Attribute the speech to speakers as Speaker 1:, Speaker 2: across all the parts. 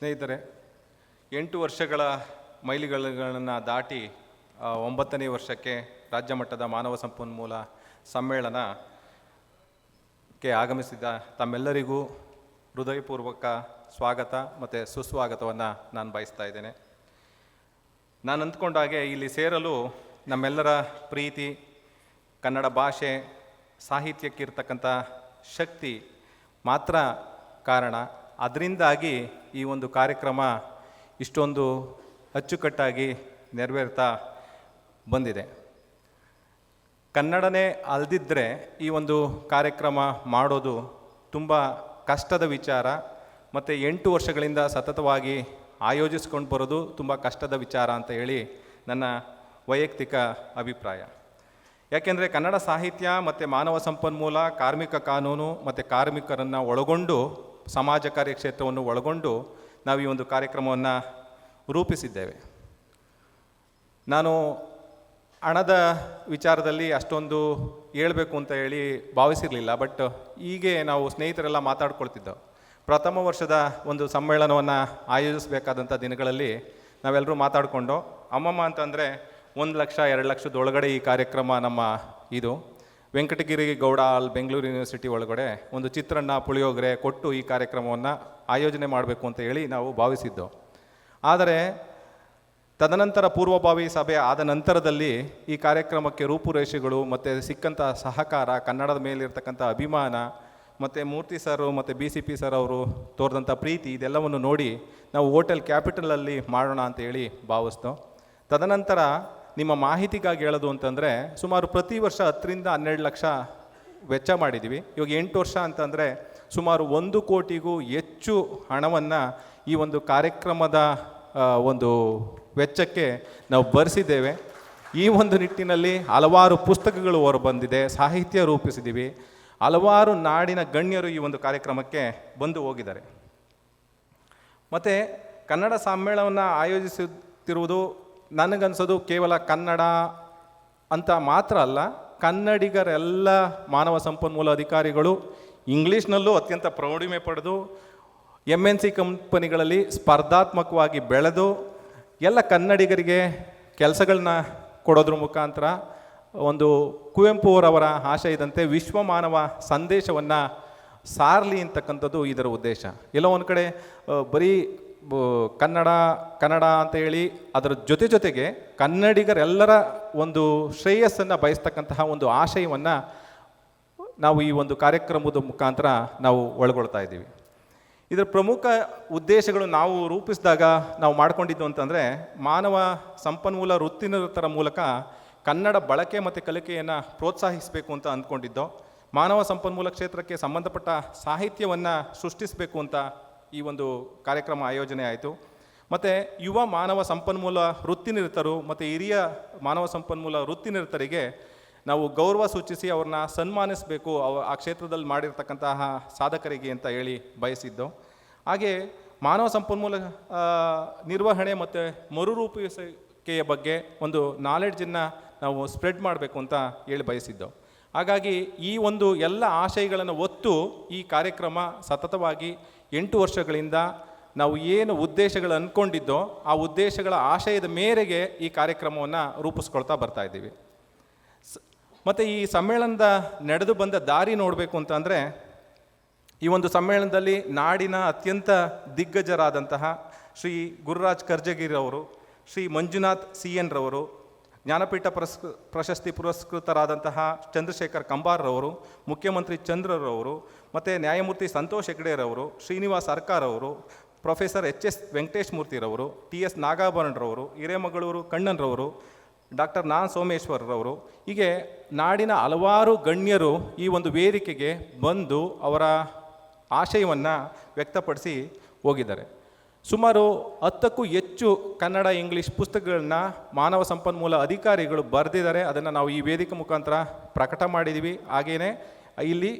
Speaker 1: ಸ್ನೇಹಿತರೆ, 8 ವರ್ಷಗಳ ಮೈಲಿಗಲ್ಲುಗಳನ್ನು ದಾಟಿ 9ನೇ ವರ್ಷಕ್ಕೆ ರಾಜ್ಯ ಮಟ್ಟದ ಮಾನವ ಸಂಪನ್ಮೂಲ ಸಮ್ಮೇಳನಕ್ಕೆ ಆಗಮಿಸಿದ ತಮ್ಮೆಲ್ಲರಿಗೂ ಹೃದಯಪೂರ್ವಕ ಸ್ವಾಗತ ಮತ್ತು ಸುಸ್ವಾಗತವನ್ನು ನಾನು ಬಯಸ್ತಾ ಇದ್ದೇನೆ. ನಾನು ಅಂದ್ಕೊಂಡ ಹಾಗೆ ಇಲ್ಲಿ ಸೇರಲು ನಮ್ಮೆಲ್ಲರ ಪ್ರೀತಿ, ಕನ್ನಡ ಭಾಷೆ, ಸಾಹಿತ್ಯಕ್ಕಿರ್ತಕ್ಕಂಥ ಶಕ್ತಿ ಮಾತ್ರ ಕಾರಣ. ಅದರಿಂದಾಗಿ ಈ ಒಂದು ಕಾರ್ಯಕ್ರಮ ಇಷ್ಟೊಂದು ಅಚ್ಚುಕಟ್ಟಾಗಿ ನೆರವೇರ್ತಾ ಬಂದಿದೆ. ಕನ್ನಡನೇ ಅಲ್ದಿದ್ದರೆ ಈ ಒಂದು ಕಾರ್ಯಕ್ರಮ ಮಾಡೋದು ತುಂಬ ಕಷ್ಟದ ವಿಚಾರ, ಮತ್ತು 8 ವರ್ಷಗಳಿಂದ ಸತತವಾಗಿ ಆಯೋಜಿಸ್ಕೊಂಡು ಬರೋದು ತುಂಬ ಕಷ್ಟದ ವಿಚಾರ ಅಂತ ಹೇಳಿ ನನ್ನ ವೈಯಕ್ತಿಕ ಅಭಿಪ್ರಾಯ. ಯಾಕೆಂದರೆ ಕನ್ನಡ ಸಾಹಿತ್ಯ ಮತ್ತು ಮಾನವ ಸಂಪನ್ಮೂಲ, ಕಾರ್ಮಿಕ ಕಾನೂನು ಮತ್ತು ಕಾರ್ಮಿಕರನ್ನು ಒಳಗೊಂಡು, ಸಮಾಜ ಕಾರ್ಯಕ್ಷೇತ್ರವನ್ನು ಒಳಗೊಂಡು ನಾವು ಈ ಒಂದು ಕಾರ್ಯಕ್ರಮವನ್ನು ರೂಪಿಸಿದ್ದೇವೆ. ನಾನು ಹಣದ ವಿಚಾರದಲ್ಲಿ ಅಷ್ಟೊಂದು ಹೇಳಬೇಕು ಅಂತ ಹೇಳಿ ಭಾವಿಸಿರಲಿಲ್ಲ. ಬಟ್ ಹೀಗೆ ನಾವು ಸ್ನೇಹಿತರೆಲ್ಲ ಮಾತಾಡ್ಕೊಳ್ತಿದ್ದೆವು. ಪ್ರಥಮ ವರ್ಷದ ಒಂದು ಸಮ್ಮೇಳನವನ್ನು ಆಯೋಜಿಸಬೇಕಾದಂಥ ದಿನಗಳಲ್ಲಿ ನಾವೆಲ್ಲರೂ ಮಾತಾಡಿಕೊಂಡು ಅಮ್ಮಮ್ಮ ಅಂತಂದರೆ 1 ಲಕ್ಷ 2 ಲಕ್ಷದೊಳಗಡೆ ಈ ಕಾರ್ಯಕ್ರಮ ನಮ್ಮ ಇದು ವೆಂಕಟಗಿರಿ ಗೌಡ ಹಾಲ್ ಬೆಂಗಳೂರು ಯೂನಿವರ್ಸಿಟಿ ಒಳಗಡೆ ಒಂದು ಚಿತ್ರಾನ್ನ ಪುಳಿಯೋಗರೆ ಕೊಟ್ಟು ಈ ಕಾರ್ಯಕ್ರಮವನ್ನು ಆಯೋಜನೆ ಮಾಡಬೇಕು ಅಂತ ಹೇಳಿ ನಾವು ಭಾವಿಸಿದ್ದು. ಆದರೆ ತದನಂತರ ಪೂರ್ವಭಾವಿ ಸಭೆ ಆದ ನಂತರದಲ್ಲಿ ಈ ಕಾರ್ಯಕ್ರಮಕ್ಕೆ ರೂಪುರೇಷೆಗಳು ಮತ್ತು ಸಿಕ್ಕಂಥ ಸಹಕಾರ, ಕನ್ನಡದ ಮೇಲಿರ್ತಕ್ಕಂಥ ಅಭಿಮಾನ ಮತ್ತು ಮೂರ್ತಿ ಸರ್ ಮತ್ತು BCP ಸರ್ ಅವರು ತೋರಿದಂಥ ಪ್ರೀತಿ, ಇದೆಲ್ಲವನ್ನು ನೋಡಿ ನಾವು ಹೋಟೆಲ್ ಕ್ಯಾಪಿಟಲಲ್ಲಿ ಮಾಡೋಣ ಅಂತ ಹೇಳಿ ಭಾವಿಸ್ತು. ತದನಂತರ ನಿಮ್ಮ ಮಾಹಿತಿಗಾಗಿ ಹೇಳೋದು ಅಂತಂದರೆ ಸುಮಾರು ಪ್ರತಿ ವರ್ಷ 10 ರಿಂದ 12 ಲಕ್ಷ ವೆಚ್ಚ ಮಾಡಿದ್ದೀವಿ. ಇವಾಗ 8 ವರ್ಷ ಅಂತಂದರೆ ಸುಮಾರು 1 ಕೋಟಿಗೂ ಹೆಚ್ಚು ಹಣವನ್ನು ಈ ಒಂದು ಕಾರ್ಯಕ್ರಮದ ಒಂದು ವೆಚ್ಚಕ್ಕೆ ನಾವು ಭರಿಸಿದ್ದೇವೆ. ಈ ಒಂದು ನಿಟ್ಟಿನಲ್ಲಿ ಹಲವಾರು ಪುಸ್ತಕಗಳು ಹೊರಬಂದಿದೆ, ಸಾಹಿತ್ಯ ರೂಪಿಸಿದ್ದೀವಿ. ಹಲವಾರು ನಾಡಿನ ಗಣ್ಯರು ಈ ಒಂದು ಕಾರ್ಯಕ್ರಮಕ್ಕೆ ಬಂದು ಹೋಗಿದ್ದಾರೆ. ಮತ್ತು ಕನ್ನಡ ಸಮ್ಮೇಳನವನ್ನು ಆಯೋಜಿಸುತ್ತಿರುವುದು ನನಗನ್ಸೋದು ಕೇವಲ ಕನ್ನಡ ಅಂತ ಮಾತ್ರ ಅಲ್ಲ, ಕನ್ನಡಿಗರೆಲ್ಲ ಮಾನವ ಸಂಪನ್ಮೂಲ ಅಧಿಕಾರಿಗಳು ಇಂಗ್ಲೀಷ್ನಲ್ಲೂ ಅತ್ಯಂತ ಪ್ರೌಢಿಮೆ ಪಡೆದು MNC ಕಂಪನಿಗಳಲ್ಲಿ ಸ್ಪರ್ಧಾತ್ಮಕವಾಗಿ ಬೆಳೆದು ಎಲ್ಲ ಕನ್ನಡಿಗರಿಗೆ ಕೆಲಸಗಳನ್ನ ಕೊಡೋದ್ರ ಮುಖಾಂತರ ಒಂದು ಕುವೆಂಪು ಅವರ ಆಶಯದಂತೆ ವಿಶ್ವ ಮಾನವ ಸಂದೇಶವನ್ನು ಸಾರಲಿ ಅಂತಕ್ಕಂಥದ್ದು ಇದರ ಉದ್ದೇಶ. ಎಲ್ಲೋ ಒಂದು ಕಡೆ ಬರೀ ಕನ್ನಡ ಅಂತ ಹೇಳಿ ಅದರ ಜೊತೆಗೆ ಕನ್ನಡಿಗರೆಲ್ಲರ ಒಂದು ಶ್ರೇಯಸ್ಸನ್ನು ಬಯಸ್ತಕ್ಕಂತಹ ಒಂದು ಆಶಯವನ್ನು ನಾವು ಈ ಒಂದು ಕಾರ್ಯಕ್ರಮದ ಮುಖಾಂತರ ನಾವು ಒಳಗೊಳ್ತಾ ಇದ್ದೀವಿ. ಇದರ ಪ್ರಮುಖ ಉದ್ದೇಶಗಳು ನಾವು ರೂಪಿಸಿದಾಗ ನಾವು ಮಾಡ್ಕೊಂಡಿದ್ದು ಅಂತಂದರೆ, ಮಾನವ ಸಂಪನ್ಮೂಲ ವೃತ್ತಿನಿರತರ ಮೂಲಕ ಕನ್ನಡ ಬಳಕೆ ಮತ್ತು ಕಲಿಕೆಯನ್ನು ಪ್ರೋತ್ಸಾಹಿಸಬೇಕು ಅಂತ ಅಂದ್ಕೊಂಡಿದ್ದೋ, ಮಾನವ ಸಂಪನ್ಮೂಲ ಕ್ಷೇತ್ರಕ್ಕೆ ಸಂಬಂಧಪಟ್ಟ ಸಾಹಿತ್ಯವನ್ನು ಸೃಷ್ಟಿಸಬೇಕು ಅಂತ ಈ ಒಂದು ಕಾರ್ಯಕ್ರಮ ಆಯೋಜನೆ ಆಯಿತು. ಮತ್ತು ಯುವ ಮಾನವ ಸಂಪನ್ಮೂಲ ವೃತ್ತಿನಿರತರು ಮತ್ತು ಹಿರಿಯ ಮಾನವ ಸಂಪನ್ಮೂಲ ವೃತ್ತಿನಿರತರಿಗೆ ನಾವು ಗೌರವ ಸೂಚಿಸಿ ಅವ್ರನ್ನ ಸನ್ಮಾನಿಸಬೇಕು, ಆ ಕ್ಷೇತ್ರದಲ್ಲಿ ಮಾಡಿರ್ತಕ್ಕಂತಹ ಸಾಧಕರಿಗೆ ಅಂತ ಹೇಳಿ ಬಯಸಿದ್ದು. ಹಾಗೆ ಮಾನವ ಸಂಪನ್ಮೂಲ ನಿರ್ವಹಣೆ ಮತ್ತು ಮರುರೂಪಿಸುವಿಕೆಯ ಬಗ್ಗೆ ಒಂದು ನಾಲೆಡ್ಜನ್ನು ನಾವು ಸ್ಪ್ರೆಡ್ ಮಾಡಬೇಕು ಅಂತ ಹೇಳಿ ಬಯಸಿದ್ದು. ಹಾಗಾಗಿ ಈ ಒಂದು ಎಲ್ಲ ಆಶಯಗಳನ್ನು ಒತ್ತು ಈ ಕಾರ್ಯಕ್ರಮ ಸತತವಾಗಿ 8 ವರ್ಷಗಳಿಂದ ನಾವು ಏನು ಉದ್ದೇಶಗಳು ಅಂದ್ಕೊಂಡಿದ್ದೋ ಆ ಉದ್ದೇಶಗಳ ಆಶಯದ ಮೇರೆಗೆ ಈ ಕಾರ್ಯಕ್ರಮವನ್ನು ರೂಪಿಸ್ಕೊಳ್ತಾ ಬರ್ತಾ ಇದ್ದೀವಿ. ಮತ್ತು ಈ ಸಮ್ಮೇಳನದ ನಡೆದು ಬಂದ ದಾರಿ ನೋಡಬೇಕು ಅಂತಂದರೆ, ಈ ಒಂದು ಸಮ್ಮೇಳನದಲ್ಲಿ ನಾಡಿನ ಅತ್ಯಂತ ದಿಗ್ಗಜರಾದಂತಹ ಶ್ರೀ ಗುರುರಾಜ್ ಕರ್ಜಗಿರವರು, ಶ್ರೀ ಮಂಜುನಾಥ್ CN ರವರು, ಜ್ಞಾನಪೀಠ ಪ್ರಶಸ್ತಿ ಪುರಸ್ಕೃತರಾದಂತಹ ಚಂದ್ರಶೇಖರ್ ಕಂಬಾರ್ರವರು, ಮುಖ್ಯಮಂತ್ರಿ ಚಂದ್ರರವರು, ಮತ್ತು ನ್ಯಾಯಮೂರ್ತಿ ಸಂತೋಷ್ ಹೆಗ್ಡೆರವರು, ಶ್ರೀನಿವಾಸ್ ಸರ್ಕಾರ್ ಅವರು, ಪ್ರೊಫೆಸರ್ HS ವೆಂಕಟೇಶ್ ಮೂರ್ತಿರವರು, TS ನಾಗಾಭರಣರವರು, ಹಿರೇಮಗಳೂರು ಕಣ್ಣನ್ರವರು, ಡಾಕ್ಟರ್ ಸೋಮೇಶ್ವರರವರು, ಹೀಗೆ ನಾಡಿನ ಹಲವಾರು ಗಣ್ಯರು ಈ ಒಂದು ವೇದಿಕೆಗೆ ಬಂದು ಅವರ ಆಶಯವನ್ನು ವ್ಯಕ್ತಪಡಿಸಿ ಹೋಗಿದ್ದಾರೆ. ಸುಮಾರು 10ಕ್ಕೂ ಹೆಚ್ಚು ಕನ್ನಡ ಇಂಗ್ಲೀಷ್ ಪುಸ್ತಕಗಳನ್ನ ಮಾನವ ಸಂಪನ್ಮೂಲ ಅಧಿಕಾರಿಗಳು ಬರೆದಿದ್ದಾರೆ. ಅದನ್ನು ನಾವು ಈ ವೇದಿಕೆ ಮುಖಾಂತರ ಪ್ರಕಟ ಮಾಡಿದ್ದೀವಿ, ಹಾಗೆಯೇ ಇಲ್ಲಿ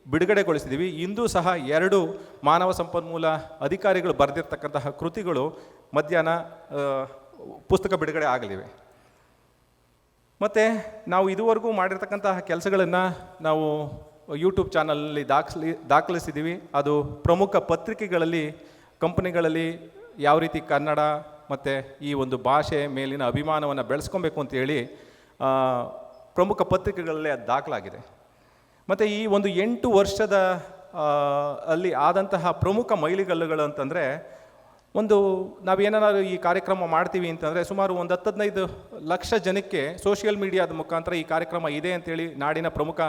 Speaker 1: ಬಿಡುಗಡೆಗೊಳಿಸಿದ್ದೀವಿ. ಇಂದು ಸಹ 2 ಮಾನವ ಸಂಪನ್ಮೂಲ ಅಧಿಕಾರಿಗಳು ಬರೆದಿರ್ತಕ್ಕಂತಹ ಕೃತಿಗಳು ಮಧ್ಯಾಹ್ನ ಪುಸ್ತಕ ಬಿಡುಗಡೆ ಆಗಲಿವೆ. ಮತ್ತು ನಾವು ಇದುವರೆಗೂ ಮಾಡಿರ್ತಕ್ಕಂತಹ ಕೆಲಸಗಳನ್ನು ನಾವು ಯೂಟ್ಯೂಬ್ ಚಾನಲಲ್ಲಿ ದಾಖಲಿಸಿದ್ದೀವಿ. ಅದು ಪ್ರಮುಖ ಪತ್ರಿಕೆಗಳಲ್ಲಿ ಕಂಪನಿಗಳಲ್ಲಿ ಯಾವ ರೀತಿ ಕನ್ನಡ ಮತ್ತು ಈ ಒಂದು ಭಾಷೆ ಮೇಲಿನ ಅಭಿಮಾನವನ್ನು ಬೆಳೆಸ್ಕೊಬೇಕು ಅಂತೇಳಿ ಪ್ರಮುಖ ಪತ್ರಿಕೆಗಳಲ್ಲೇ ಅದು ದಾಖಲಾಗಿದೆ. ಮತ್ತು ಈ ಒಂದು 8 ವರ್ಷದ ಅಲ್ಲಿ ಆದಂತಹ ಪ್ರಮುಖ ಮೈಲಿಗಲ್ಲುಗಳು ಅಂತಂದರೆ, ಒಂದು ನಾವೇನಾದ್ರು ಈ ಕಾರ್ಯಕ್ರಮ ಮಾಡ್ತೀವಿ ಅಂತಂದರೆ ಸುಮಾರು ಒಂದು 10-15 ಲಕ್ಷ ಜನಕ್ಕೆ ಸೋಷಿಯಲ್ ಮೀಡಿಯಾದ ಮುಖಾಂತರ ಈ ಕಾರ್ಯಕ್ರಮ ಇದೆ ಅಂತೇಳಿ ನಾಡಿನ ಪ್ರಮುಖ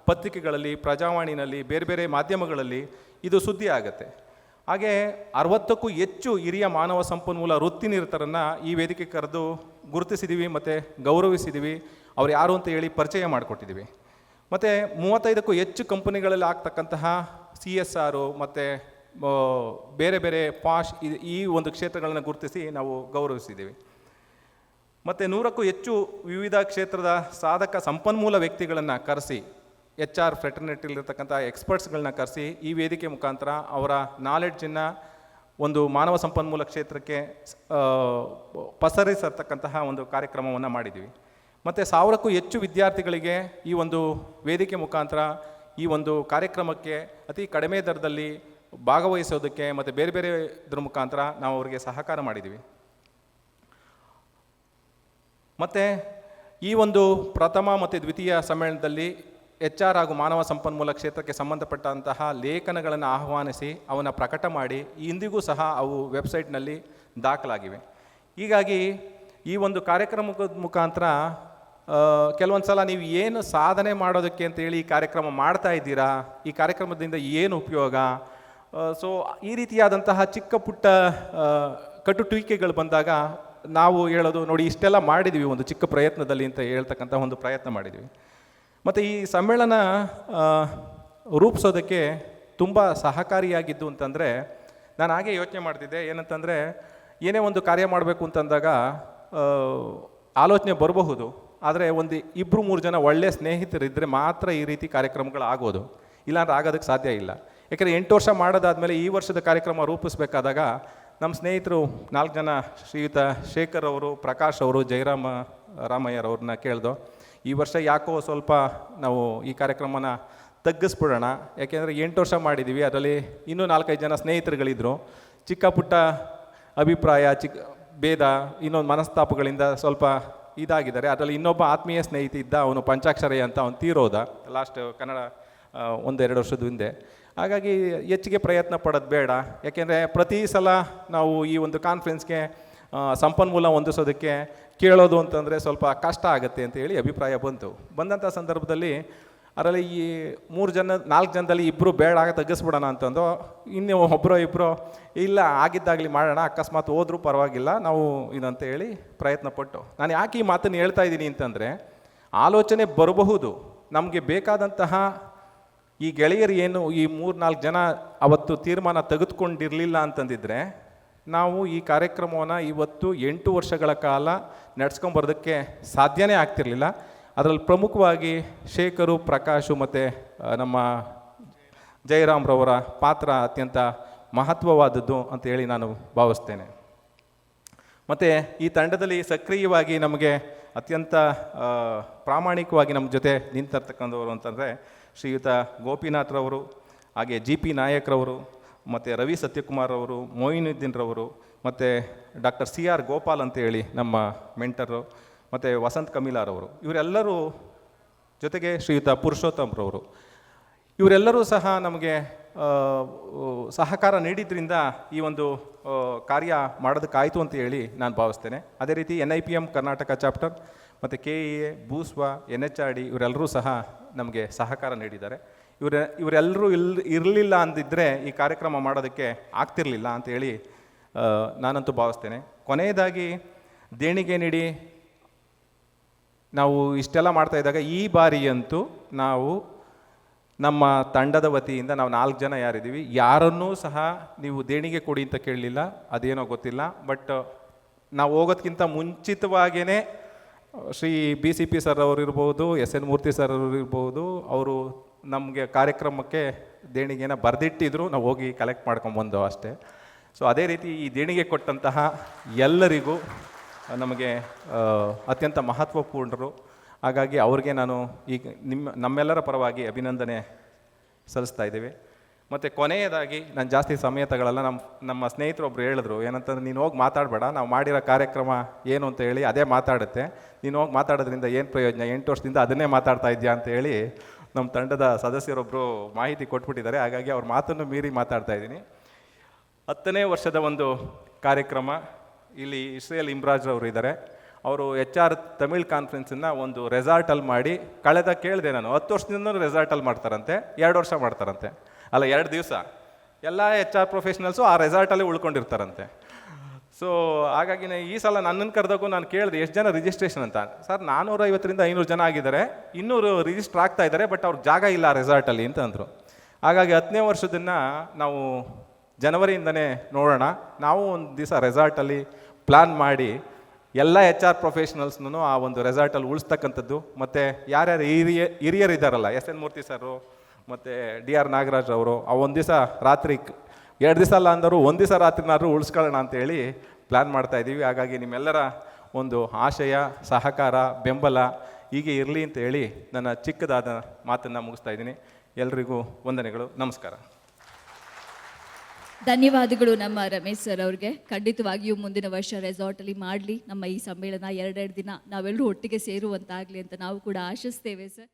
Speaker 1: ಪತ್ರಿಕೆಗಳಲ್ಲಿ, ಪ್ರಜಾವಾಣಿನಲ್ಲಿ, ಬೇರೆ ಬೇರೆ ಮಾಧ್ಯಮಗಳಲ್ಲಿ ಇದು ಸುದ್ದಿ ಆಗುತ್ತೆ. ಹಾಗೆ 60ಕ್ಕೂ ಹೆಚ್ಚು ಹಿರಿಯ ಮಾನವ ಸಂಪನ್ಮೂಲ ವೃತ್ತಿನಿರತರನ್ನು ಈ ವೇದಿಕೆ ಕರೆದು ಗುರುತಿಸಿದ್ದೀವಿ ಮತ್ತು ಗೌರವಿಸಿದ್ದೀವಿ. ಅವ್ರು ಯಾರು ಅಂತ ಹೇಳಿ ಪರಿಚಯ ಮಾಡಿಕೊಟ್ಟಿದ್ದೀವಿ. ಮತ್ತು 35ಕ್ಕೂ ಹೆಚ್ಚು ಕಂಪನಿಗಳಲ್ಲಿ ಆಗ್ತಕ್ಕಂತಹ CSR ಮತ್ತು ಬೇರೆ ಬೇರೆ ಪಾಶ್ ಈ ಒಂದು ಕ್ಷೇತ್ರಗಳನ್ನು ಗುರುತಿಸಿ ನಾವು ಗೌರವಿಸಿದ್ದೀವಿ. ಮತ್ತು 100ಕ್ಕೂ ಹೆಚ್ಚು ವಿವಿಧ ಕ್ಷೇತ್ರದ ಸಾಧಕ ಸಂಪನ್ಮೂಲ ವ್ಯಕ್ತಿಗಳನ್ನು ಕರೆಸಿ, HR ಫ್ರೆಟರ್ನಿಟಿಲಿರ್ತಕ್ಕಂಥ ಎಕ್ಸ್ಪರ್ಟ್ಸ್ಗಳನ್ನ ಕರೆಸಿ ಈ ವೇದಿಕೆ ಮುಖಾಂತರ ಅವರ ನಾಲೆಡ್ಜನ್ನು ಒಂದು ಮಾನವ ಸಂಪನ್ಮೂಲ ಕ್ಷೇತ್ರಕ್ಕೆ ಪಸರಿಸತಕ್ಕಂತಹ ಒಂದು ಕಾರ್ಯಕ್ರಮವನ್ನು ಮಾಡಿದ್ದೀವಿ. ಮತ್ತು 1000ಕ್ಕೂ ಹೆಚ್ಚು ವಿದ್ಯಾರ್ಥಿಗಳಿಗೆ ಈ ಒಂದು ವೇದಿಕೆ ಮುಖಾಂತರ ಈ ಒಂದು ಕಾರ್ಯಕ್ರಮಕ್ಕೆ ಅತಿ ಕಡಿಮೆ ದರದಲ್ಲಿ ಭಾಗವಹಿಸೋದಕ್ಕೆ ಮತ್ತು ಬೇರೆ ಬೇರೆ ಇದ್ರ ಮುಖಾಂತರ ನಾವು ಅವರಿಗೆ ಸಹಕಾರ ಮಾಡಿದ್ದೀವಿ. ಮತ್ತು ಈ ಒಂದು ಪ್ರಥಮ ಮತ್ತು ದ್ವಿತೀಯ ಸಮ್ಮೇಳನದಲ್ಲಿ HR ಹಾಗೂ ಮಾನವ ಸಂಪನ್ಮೂಲ ಕ್ಷೇತ್ರಕ್ಕೆ ಸಂಬಂಧಪಟ್ಟಂತಹ ಲೇಖನಗಳನ್ನು ಆಹ್ವಾನಿಸಿ ಅವನ್ನು ಪ್ರಕಟ ಮಾಡಿ ಇಂದಿಗೂ ಸಹ ಅವು ವೆಬ್ಸೈಟ್ನಲ್ಲಿ ದಾಖಲಾಗಿವೆ. ಹೀಗಾಗಿ ಈ ಒಂದು ಕಾರ್ಯಕ್ರಮದ ಮುಖಾಂತರ ಕೆಲವೊಂದು ಸಲ ನೀವು ಏನು ಸಾಧನೆ ಮಾಡೋದಕ್ಕೆ ಅಂತೇಳಿ ಈ ಕಾರ್ಯಕ್ರಮ ಮಾಡ್ತಾ ಇದ್ದೀರಾ, ಈ ಕಾರ್ಯಕ್ರಮದಿಂದ ಏನು ಉಪಯೋಗ, ಸೊ ಈ ರೀತಿಯಾದಂತಹ ಚಿಕ್ಕ ಪುಟ್ಟ ಕಟು ಟೀಕೆಗಳು ಬಂದಾಗ ನಾವು ಹೇಳೋದು, ನೋಡಿ ಇಷ್ಟೆಲ್ಲ ಮಾಡಿದ್ವಿ ಒಂದು ಚಿಕ್ಕ ಪ್ರಯತ್ನದಲ್ಲಿ ಅಂತ ಹೇಳ್ತಕ್ಕಂಥ ಒಂದು ಪ್ರಯತ್ನ ಮಾಡಿದ್ವಿ. ಮತ್ತು ಈ ಸಮ್ಮೇಳನ ರೂಪಿಸೋದಕ್ಕೆ ತುಂಬ ಸಹಕಾರಿಯಾಗಿದ್ದು ಅಂತಂದರೆ, ನಾನು ಹಾಗೆ ಯೋಚನೆ ಮಾಡ್ತಿದ್ದೆ ಏನಂತಂದರೆ, ಏನೇ ಒಂದು ಕಾರ್ಯ ಮಾಡಬೇಕು ಅಂತಂದಾಗ ಆಲೋಚನೆ ಬರಬಹುದು, ಆದರೆ ಒಂದು 2-3 ಜನ ಒಳ್ಳೆಯ ಸ್ನೇಹಿತರಿದ್ದರೆ ಮಾತ್ರ ಈ ರೀತಿ ಕಾರ್ಯಕ್ರಮಗಳು ಆಗೋದು, ಇಲ್ಲಾಂದ್ರೆ ಆಗೋದಕ್ಕೆ ಸಾಧ್ಯ ಇಲ್ಲ. ಯಾಕೆಂದರೆ 8 ವರ್ಷ ಮಾಡೋದಾದಮೇಲೆ ಈ ವರ್ಷದ ಕಾರ್ಯಕ್ರಮ ರೂಪಿಸ್ಬೇಕಾದಾಗ ನಮ್ಮ ಸ್ನೇಹಿತರು 4 ಜನ, ಶ್ರೀಯುತ ಶೇಖರ್ ಅವರು, ಪ್ರಕಾಶ್ ಅವರು, ರಾಮಯ್ಯರವ್ರನ್ನ ಕೇಳ್ದೋ, ಈ ವರ್ಷ ಯಾಕೋ ಸ್ವಲ್ಪ ನಾವು ಈ ಕಾರ್ಯಕ್ರಮನ ತಗ್ಗಿಸ್ಬಿಡೋಣ, ಯಾಕೆಂದರೆ 8 ವರ್ಷ ಮಾಡಿದ್ದೀವಿ, ಅದರಲ್ಲಿ ಇನ್ನೂ 4-5 ಜನ ಸ್ನೇಹಿತರುಗಳಿದ್ದರು, ಚಿಕ್ಕ ಪುಟ್ಟ ಅಭಿಪ್ರಾಯ, ಭೇದ, ಇನ್ನೊಂದು ಮನಸ್ತಾಪಗಳಿಂದ ಸ್ವಲ್ಪ ಇದಾಗಿದ್ದಾರೆ. ಅದರಲ್ಲಿ ಇನ್ನೊಬ್ಬ ಆತ್ಮೀಯ ಸ್ನೇಹಿತ ಇದ್ದ, ಅವನು ಪಂಚಾಕ್ಷರಯ್ಯ ಅಂತ, ಅವನು ತೀರೋದ ಲಾಸ್ಟ್ ಕನ್ನಡ 1-2 ವರ್ಷದ ಹಿಂದೆ. ಹಾಗಾಗಿ ಹೆಚ್ಚಿಗೆ ಪ್ರಯತ್ನ ಪಡೋದು ಬೇಡ, ಯಾಕೆಂದರೆ ಪ್ರತಿ ಸಲ ನಾವು ಈ ಒಂದು ಕಾನ್ಫರೆನ್ಸ್ಗೆ ಸಂಪನ್ಮೂಲ ಹೊಂದಿಸೋದಕ್ಕೆ ಕೇಳೋದು ಅಂತಂದರೆ ಸ್ವಲ್ಪ ಕಷ್ಟ ಆಗುತ್ತೆ ಅಂತೇಳಿ ಅಭಿಪ್ರಾಯ ಬಂದಂಥ ಸಂದರ್ಭದಲ್ಲಿ ಅದರಲ್ಲಿ ಈ 4 ಜನದಲ್ಲಿ 2 ಬೇಡ ತಗ್ಗಿಸ್ಬಿಡೋಣ ಅಂತಂದು, ಇನ್ನು ಒಬ್ಬರೋ ಇಬ್ಬರು ಇಲ್ಲ ಆಗಿದ್ದಾಗಲಿ ಮಾಡೋಣ, ಅಕಸ್ಮಾತ್ ಹೋದ್ರೂ ಪರವಾಗಿಲ್ಲ ನಾವು ಇದಂತ ಹೇಳಿ ಪ್ರಯತ್ನಪಟ್ಟು. ನಾನು ಯಾಕೆ ಈ ಮಾತನ್ನು ಹೇಳ್ತಾ ಇದ್ದೀನಿ ಅಂತಂದರೆ, ಆಲೋಚನೆ ಬರಬಹುದು, ನಮಗೆ ಬೇಕಾದಂತಹ ಈ ಗೆಳೆಯರು ಏನು ಈ 3-4 ಜನ ಅವತ್ತು ತೀರ್ಮಾನ ತೆಗೆದುಕೊಂಡಿರಲಿಲ್ಲ ಅಂತಂದಿದ್ರೆ ನಾವು ಈ ಕಾರ್ಯಕ್ರಮವನ್ನು ಇವತ್ತು 8 ವರ್ಷಗಳ ಕಾಲ ನಡೆಸ್ಕೊಂಬರೋದಕ್ಕೆ ಸಾಧ್ಯನೇ ಆಗ್ತಿರಲಿಲ್ಲ. ಅದರಲ್ಲಿ ಪ್ರಮುಖವಾಗಿ ಶೇಖರು, ಪ್ರಕಾಶು ಮತ್ತು ನಮ್ಮ ಜಯರಾಮ್ರವರ ಪಾತ್ರ ಅತ್ಯಂತ ಮಹತ್ವವಾದದ್ದು ಅಂತೇಳಿ ನಾನು ಭಾವಿಸ್ತೇನೆ. ಮತ್ತು ಈ ತಂಡದಲ್ಲಿ ಸಕ್ರಿಯವಾಗಿ ನಮಗೆ ಅತ್ಯಂತ ಪ್ರಾಮಾಣಿಕವಾಗಿ ನಮ್ಮ ಜೊತೆ ನಿಂತಿರ್ತಕ್ಕಂಥವರು ಅಂತಂದರೆ ಶ್ರೀಯುತ ಗೋಪಿನಾಥ್ರವರು, ಹಾಗೆ GP ನಾಯಕ್ರವರು, ಮತ್ತು ರವಿ ಸತ್ಯಕುಮಾರ್ ಅವರು, ಮೊಯಿನುದ್ದೀನ್ರವರು, ಮತ್ತು ಡಾಕ್ಟರ್ CR ಗೋಪಾಲ್ ಅಂತೇಳಿ ನಮ್ಮ ಮೆಂಟರು, ಮತ್ತು ವಸಂತ್ ಕಮಿಲಾರವರು, ಇವರೆಲ್ಲರೂ ಜೊತೆಗೆ ಶ್ರೀಯುತ ಪುರುಷೋತ್ತಮ್ರವರು, ಇವರೆಲ್ಲರೂ ಸಹ ನಮಗೆ ಸಹಕಾರ ನೀಡಿದ್ರಿಂದ ಈ ಒಂದು ಕಾರ್ಯ ಮಾಡೋದಕ್ಕಾಯಿತು ಅಂತ ಹೇಳಿ ನಾನು ಭಾವಿಸ್ತೇನೆ. ಅದೇ ರೀತಿ NIPM ಕರ್ನಾಟಕ ಚಾಪ್ಟರ್ ಮತ್ತು KEA, ಬೂಸ್ವಾ, NHRD ಇವರೆಲ್ಲರೂ ಸಹ ನಮಗೆ ಸಹಕಾರ ನೀಡಿದ್ದಾರೆ. ಇವರೆಲ್ಲರೂ ಇರಲಿಲ್ಲ ಅಂದಿದ್ದರೆ ಈ ಕಾರ್ಯಕ್ರಮ ಮಾಡೋದಕ್ಕೆ ಆಗ್ತಿರಲಿಲ್ಲ ಅಂತೇಳಿ ನಾನಂತೂ ಭಾವಿಸ್ತೇನೆ. ಕೊನೆಯದಾಗಿ ದೇಣಿಗೆ ನೀಡಿ ನಾವು ಇಷ್ಟೆಲ್ಲ ಮಾಡ್ತಾಯಿದ್ದಾಗ ಈ ಬಾರಿಯಂತೂ ನಾವು ನಮ್ಮ ತಂಡದ ವತಿಯಿಂದ ನಾವು 4 ಜನ ಯಾರಿದ್ದೀವಿ, ಯಾರನ್ನೂ ಸಹ ನೀವು ದೇಣಿಗೆ ಕೊಡಿ ಅಂತ ಕೇಳಲಿಲ್ಲ. ಅದೇನೋ ಗೊತ್ತಿಲ್ಲ, ಬಟ್ ನಾವು ಹೋಗೋದಕ್ಕಿಂತ ಮುಂಚಿತವಾಗಿಯೇ ಶ್ರೀ BCP ಸರ್ ಅವರು ಇರ್ಬೋದು, SN ಮೂರ್ತಿ ಸರ್ ಅವರು ಇರ್ಬೋದು, ಅವರು ನಮಗೆ ಕಾರ್ಯಕ್ರಮಕ್ಕೆ ದೇಣಿಗೆನ ಬರೆದಿಟ್ಟಿದ್ರು, ನಾವು ಹೋಗಿ ಕಲೆಕ್ಟ್ ಮಾಡ್ಕೊಂಬಂದು ಅಷ್ಟೇ. ಸೊ ಅದೇ ರೀತಿ ಈ ದೇಣಿಗೆ ಕೊಟ್ಟಂತಹ ಎಲ್ಲರಿಗೂ ನಮಗೆ ಅತ್ಯಂತ ಮಹತ್ವಪೂರ್ಣರು. ಹಾಗಾಗಿ ಅವ್ರಿಗೆ ನಾನು ಈಗ ನಮ್ಮೆಲ್ಲರ ಪರವಾಗಿ ಅಭಿನಂದನೆ ಸಲ್ಲಿಸ್ತಾ ಇದ್ದೇವೆ. ಮತ್ತು ಕೊನೆಯದಾಗಿ ನಾನು ಜಾಸ್ತಿ ಸಮಯ ತಗೊಳ್ಳಲ್ಲ. ನಮ್ಮ ಸ್ನೇಹಿತರೊಬ್ರು ಹೇಳಿದ್ರು ಏನಂತಂದ್ರೆ, ನೀನು ಹೋಗಿ ಮಾತಾಡಬೇಡ, ನಾವು ಮಾಡಿರೋ ಕಾರ್ಯಕ್ರಮ ಏನು ಅಂತ ಹೇಳಿ ಅದೇ ಮಾತಾಡುತ್ತೆ, ನೀನು ಹೋಗಿ ಮಾತಾಡೋದ್ರಿಂದ ಏನು ಪ್ರಯೋಜನ, 8 ವರ್ಷದಿಂದ ಅದನ್ನೇ ಮಾತಾಡ್ತಾ ಇದೆಯಾ ಅಂತ ಹೇಳಿ ನಮ್ಮ ತಂಡದ ಸದಸ್ಯರೊಬ್ಬರು ಮಾಹಿತಿ ಕೊಟ್ಬಿಟ್ಟಿದ್ದಾರೆ. ಹಾಗಾಗಿ ಅವ್ರ ಮಾತನ್ನು ಮೀರಿ ಮಾತಾಡ್ತಾ ಇದ್ದೀನಿ. 10ನೇ ವರ್ಷದ ಒಂದು ಕಾರ್ಯಕ್ರಮ. ಇಲ್ಲಿ ಇಸ್ರೇಲ್ ಇಮ್ರಾಜ್ರವರು ಇದ್ದಾರೆ. ಅವರು HR ತಮಿಳ್ ಕಾನ್ಫರೆನ್ಸನ್ನು ಒಂದು ರೆಸಾರ್ಟಲ್ಲಿ ಮಾಡಿ, ಕೇಳಿದೆ ನಾನು, 10 ವರ್ಷದಿಂದ ರೆಸಾರ್ಟಲ್ಲಿ ಮಾಡ್ತಾರಂತೆ, 2 ವರ್ಷ ಮಾಡ್ತಾರಂತೆ, ಅಲ್ಲ 2 ದಿವಸ. ಎಲ್ಲ HR ಪ್ರೊಫೆಷನಲ್ಸು ಆ ರೆಸಾರ್ಟಲ್ಲಿ ಉಳ್ಕೊಂಡಿರ್ತಾರಂತೆ. ಸೊ ಹಾಗಾಗಿ ಈ ಸಲ ನನ್ನನ್ನು ಕರೆದಾಗೂ ನಾನು ಕೇಳಿದೆ ಎಷ್ಟು ಜನ ರಿಜಿಸ್ಟ್ರೇಷನ್ ಅಂತ. ಸರ್ 450ರಿಂದ 500 ಜನ ಆಗಿದ್ದಾರೆ, 200 ರಿಜಿಸ್ಟರ್ ಆಗ್ತಾ ಇದ್ದಾರೆ, ಬಟ್ ಅವ್ರಿಗೆ ಜಾಗ ಇಲ್ಲ ಆ ರೆಸಾರ್ಟಲ್ಲಿ ಅಂತ ಅಂದರು. ಹಾಗಾಗಿ 10ನೇ ವರ್ಷದನ್ನು ನಾವು ಜನವರಿಯಿಂದನೇ ನೋಡೋಣ. ನಾವು ಒಂದು ದಿವಸ ರೆಸಾರ್ಟಲ್ಲಿ ಪ್ಲ್ಯಾನ್ ಮಾಡಿ ಎಲ್ಲ HR ಪ್ರೊಫೆಷನಲ್ಸ್ನೂ ಆ ಒಂದು ರೆಸಾರ್ಟಲ್ಲಿ ಉಳಿಸ್ತಕ್ಕಂಥದ್ದು. ಮತ್ತು ಯಾರ್ಯಾರು ಹಿರಿಯರಿದ್ದಾರಲ್ಲ, SN ಮೂರ್ತಿ ಸರು ಮತ್ತು DR ನಾಗರಾಜ್ ಅವರು, ಆ ಒಂದು ದಿವಸ ರಾತ್ರಿ 2 ದಿವಸ ಅಲ್ಲ ಅಂದರು, 1 ದಿವಸ ರಾತ್ರಿನಾದ್ರೂ ಉಳಿಸ್ಕೊಳ್ಳೋಣ ಅಂತೇಳಿ ಪ್ಲ್ಯಾನ್ ಮಾಡ್ತಾಯಿದ್ದೀವಿ. ಹಾಗಾಗಿ ನಿಮ್ಮೆಲ್ಲರ ಒಂದು ಆಶಯ, ಸಹಕಾರ, ಬೆಂಬಲ ಹೀಗೆ ಇರಲಿ ಅಂತ ಹೇಳಿ ನನ್ನ ಚಿಕ್ಕದಾದ ಮಾತನ್ನು ಮುಗಿಸ್ತಾ ಇದ್ದೀನಿ. ಎಲ್ರಿಗೂ ವಂದನೆಗಳು, ನಮಸ್ಕಾರ.
Speaker 2: ಧನ್ಯವಾದಗಳು ನಮ್ಮ ರಮೇಶ್ ಸರ್ ಅವ್ರಿಗೆ. ಖಂಡಿತವಾಗಿಯೂ ಮುಂದಿನ ವರ್ಷ ರೆಸಾರ್ಟಲ್ಲಿ ಮಾಡಲಿ. ನಮ್ಮ ಈ ಸಮ್ಮೇಳನ 2 ದಿನ ನಾವೆಲ್ಲರೂ ಒಟ್ಟಿಗೆ ಸೇರುವಂತಾಗಲಿ ಅಂತ ನಾವು ಕೂಡ ಆಶಿಸ್ತೇವೆ ಸರ್.